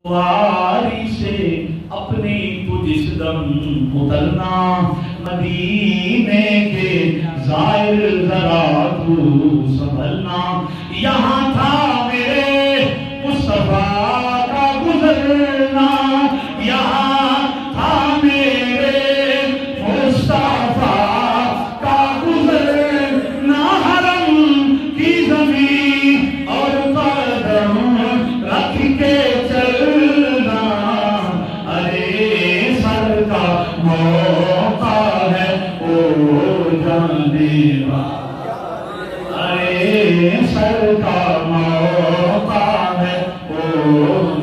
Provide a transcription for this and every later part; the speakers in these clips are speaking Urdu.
واری سے اپنی تجھ دم اترنا، مدینے کے زائر ذرا تو سنبھلنا، یہاں تھا میرے مصطفیٰ کا گزرنا، یہاں تھا میرے مصطفیٰ کا گزرنا، حرم کی زمین اور قدم رکھ کے موقع ہے او جانے والا، ارے سر کا موقع ہے او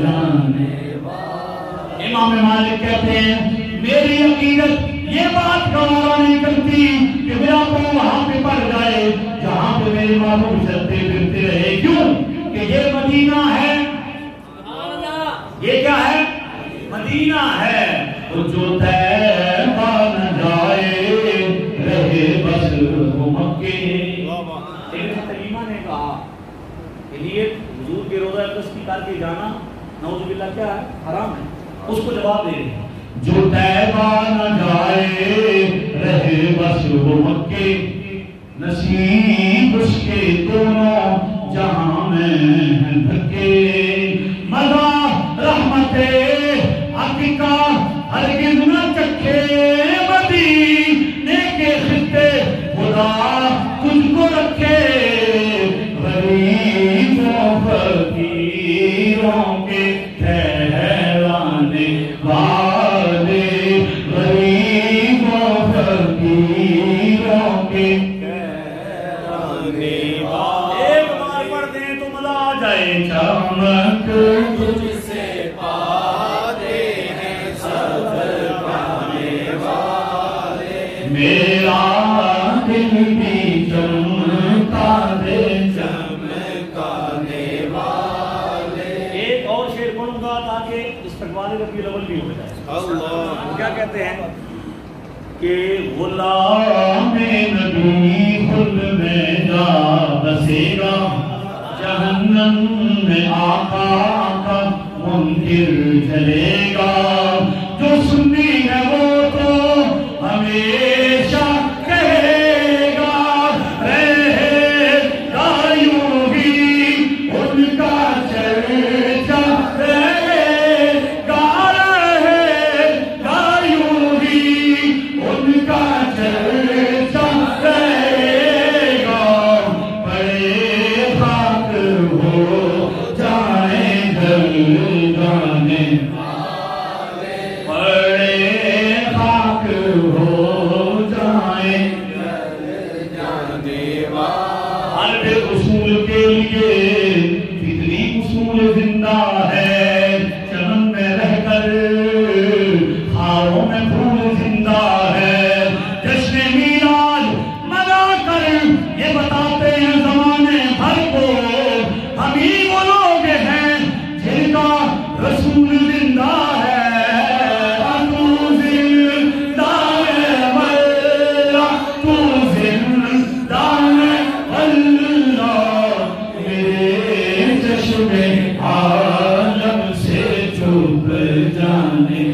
جانے والا۔ امام مالک کہتے ہیں میری عقیدت یہ بات گوارا نہیں کرتی کہ میرا پاؤں وہاں پہ پڑ جائے جہاں پہ میرے معلوم چلتے پھرتے رہے، کیوں کہ یہ مدینہ ہے، یہ کیا ہے؟ مدینہ ہے، جو طیبہ نہ جائے رہے بس وہ مکے۔ ابن تیمیہ نے کہا کہ لیے حضور کے روضہ اقدس کی کر کے جانا نعوذ باللہ کیا ہے؟ حرام ہے۔ اس کو جواب دے رہے ہیں جو طیبہ نہ جائے رہے بس وہ مکے، نصیب اس کے دونوں جہاں میں ہیں دھکے، مزہ رحمت حق کا ہرگز نہ چکھے، مدینے کے خطے خدا تجھ کو رکھے، غریبوں فقیروں کے ٹھہرانے والے، غریبوں فقیروں کے ٹھہرانے والے۔ ایک بار پڑھ دیں تو مزہ آ جائے، چمک تجھ سے میرا دل بھی چمکا دے چمکانے والے۔ ایک اور شعر پڑھوں گا تاکہ استقبال ربیع الاول بھی ہو جائے۔ اللہ کیا کہتے ہیں کہ غلام نبی خلد میں جا بسے گا، جہنم میں آقا کا منکر جلے گا، جو سنی ہے وہ تو ہمیشہ کہے گا، رہے گا یوں ہی ان کا چرچا، رہے گا یوں ہی ان کا چرچا، رہے گا بڑے خاک ہو جائیں جل جانے والے، بڑے خاک ہو جائیں جل جانے والے۔ ہر بے اصول کے لیے فطری اصول زندہ ہے، چمن میں رہ کر خاروں میں پھول زندہ ہے، جشن میلاد منا کر یہ بتاتے ہیں زمانے بھر کو، ہم ہی وہ لوگ ہیں جن کا رسول زندہ ہے، تو زندہ ہے واللہ، تو زندہ ہے واللہ، میرے چشم عالم سے چھپ جانے